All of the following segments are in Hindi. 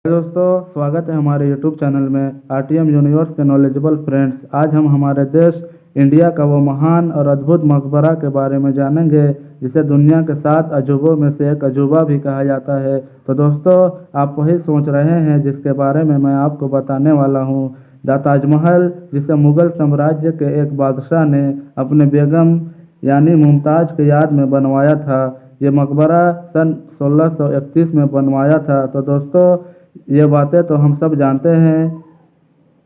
दोस्तों, स्वागत है हमारे YouTube चैनल में RTM यूनिवर्स के नॉलेजेबल फ्रेंड्स। आज हम हमारे देश इंडिया का वो महान और अद्भुत मकबरा के बारे में जानेंगे जिसे दुनिया के 7 अजूबों में से एक अजूबा भी कहा जाता है। तो दोस्तों, आप वही सोच रहे हैं जिसके बारे में मैं आपको बताने वाला हूँ। द ताजमहल, जिसे मुगल साम्राज्य के एक बादशाह ने अपने बेगम यानी मुमताज़ की याद में बनवाया था। ये मकबरा सन 1631 में बनवाया था। तो दोस्तों, ये बातें तो हम सब जानते हैं,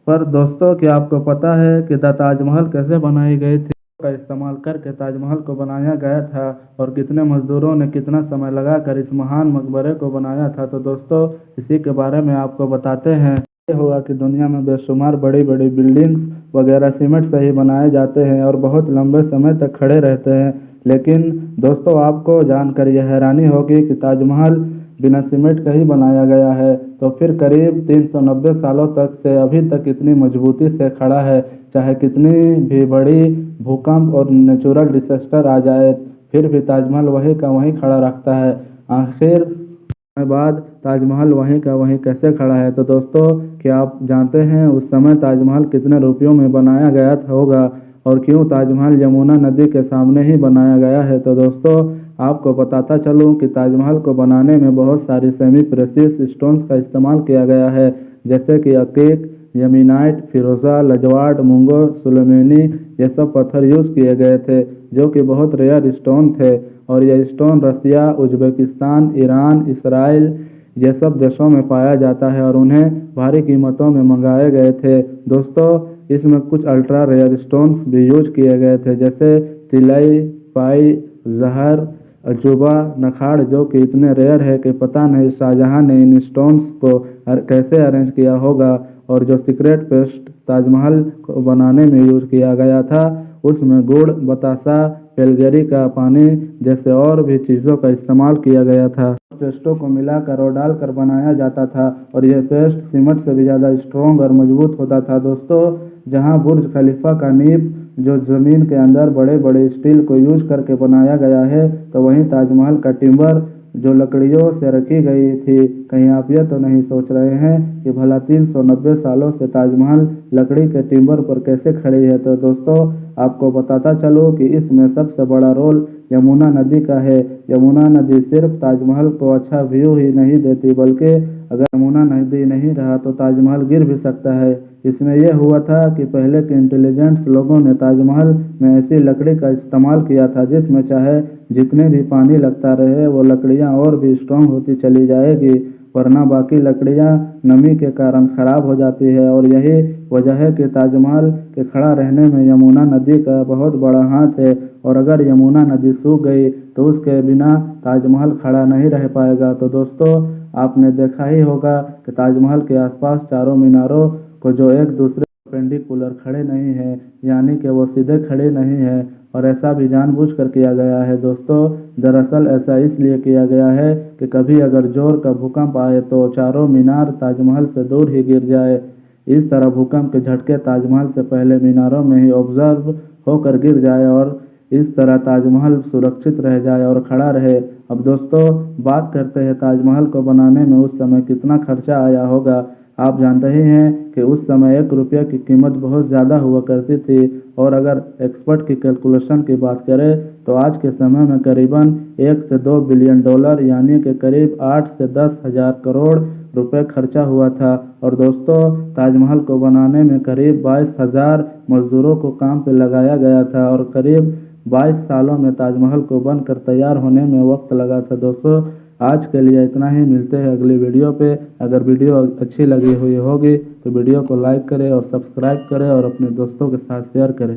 पर दोस्तों क्या आपको पता है कि द ताजमहल कैसे बनाई गई थी? का इस्तेमाल करके ताजमहल को बनाया गया था और कितने मजदूरों ने कितना समय लगाकर इस महान मकबरे को बनाया था। तो दोस्तों, इसी के बारे में आपको बताते हैं। ये हुआ कि दुनिया में बेशुमार बड़ी बड़ी बिल्डिंग्स वगैरह सीमेंट से ही बनाए जाते हैं और बहुत लंबे समय तक खड़े रहते हैं। लेकिन दोस्तों, आपको जानकर यह हैरानी होगी कि ताजमहल बिना सीमेंट का ही बनाया गया है। तो फिर करीब 390 सालों तक से अभी तक इतनी मजबूती से खड़ा है। चाहे कितनी भी बड़ी भूकंप और नेचुरल डिजास्टर आ जाए, फिर भी ताजमहल वहीं का वहीं खड़ा रखता है। आखिर बाद ताजमहल वहीं का वहीं कैसे खड़ा है? तो दोस्तों, क्या आप जानते हैं उस समय ताजमहल कितने रुपयों में बनाया गया होगा और क्यों ताजमहल यमुना नदी के सामने ही बनाया गया है? तो दोस्तों, आपको बताता चलूं कि ताजमहल को बनाने में बहुत सारी सेमी प्रेशियस स्टोन्स का इस्तेमाल किया गया है, जैसे कि अकीक, यमीनाइट, फिरोजा, लजवाड़, मुंगो, सुलेमानी। ये सब पत्थर यूज किए गए थे जो कि बहुत रेयर स्टोन थे और ये स्टोन रसिया, उज्बेकिस्तान, ईरान, इसराइल ये सब देशों में पाया जाता है और उन्हें भारी कीमतों में मंगाए गए थे। दोस्तों, इसमें कुछ अल्ट्रा रेयर स्टोन्स भी यूज किए गए थे, जैसे तिलई, पाई, जहर, अजूबा, नखाड़, जो कि इतने रेयर है कि पता नहीं शाहजहां ने इन स्टोन्स को कैसे अरेंज किया होगा। और जो सीक्रेट पेस्ट ताजमहल को बनाने में यूज किया गया था, उसमें गुड़, बतासा, पेलगेरी का पानी जैसे और भी चीज़ों का इस्तेमाल किया गया था। पेस्टों को मिलाकर और डालकर बनाया जाता था और यह पेस्ट सीमेंट से भी ज़्यादा स्ट्रॉन्ग और मजबूत होता था। दोस्तों, जहां बुर्ज खलीफा का नींव जो ज़मीन के अंदर बड़े बड़े स्टील को यूज करके बनाया गया है, तो वहीं ताजमहल का टिम्बर जो लकड़ियों से रखी गई थी। कहीं आप यह तो नहीं सोच रहे हैं कि भला 390 सालों से ताजमहल लकड़ी के टिम्बर पर कैसे खड़ी है? तो दोस्तों, आपको बताता चलो कि इसमें सबसे बड़ा रोल यमुना नदी का है। यमुना नदी सिर्फ ताजमहल को अच्छा व्यू ही नहीं देती, बल्कि अगर यमुना नदी नहीं रहा तो ताजमहल गिर भी सकता है। इसमें यह हुआ था कि पहले के इंटेलिजेंट्स लोगों ने ताजमहल में ऐसी लकड़ी का इस्तेमाल किया था जिसमें चाहे जितने भी पानी लगता रहे वो लकड़ियां और भी स्ट्रांग होती चली जाएगी, वरना बाकी लकड़ियां नमी के कारण खराब हो जाती है। और यही वजह है कि ताजमहल के खड़ा रहने में यमुना नदी का बहुत बड़ा हाथ है और अगर यमुना नदी सूख गई तो उसके बिना ताजमहल खड़ा नहीं रह पाएगा। तो दोस्तों, आपने देखा ही होगा कि ताजमहल के आसपास चारों मीनारों को जो एक दूसरे परपेंडिकुलर खड़े नहीं हैं, यानी कि वो सीधे खड़े नहीं हैं, और ऐसा भी जानबूझकर किया गया है। दोस्तों, दरअसल ऐसा इसलिए किया गया है कि कभी अगर जोर का भूकंप आए तो चारों मीनार ताजमहल से दूर ही गिर जाए। इस तरह भूकंप के झटके ताजमहल से पहले मीनारों में ही ऑब्जर्व होकर गिर जाए और इस तरह ताजमहल सुरक्षित रह जाए और खड़ा रहे। अब दोस्तों, बात करते हैं ताजमहल को बनाने में उस समय कितना खर्चा आया होगा। आप जानते ही हैं कि उस समय 1 रुपये की कीमत बहुत ज़्यादा हुआ करती थी और अगर एक्सपर्ट की कैलकुलेशन की बात करें तो आज के समय में करीबन 1 से 2 बिलियन डॉलर यानी कि करीब 8 से 10 हजार करोड़ रुपए खर्चा हुआ था। और दोस्तों, ताजमहल को बनाने में करीब 22,000 मजदूरों को काम पे लगाया गया था और करीब 22 सालों में ताजमहल को बनकर तैयार होने में वक्त लगा था। दोस्तों, आज के लिए इतना ही। मिलते हैं अगली वीडियो पे। अगर वीडियो अच्छी लगी हुई होगी तो वीडियो को लाइक करें और सब्सक्राइब करें और अपने दोस्तों के साथ शेयर करें।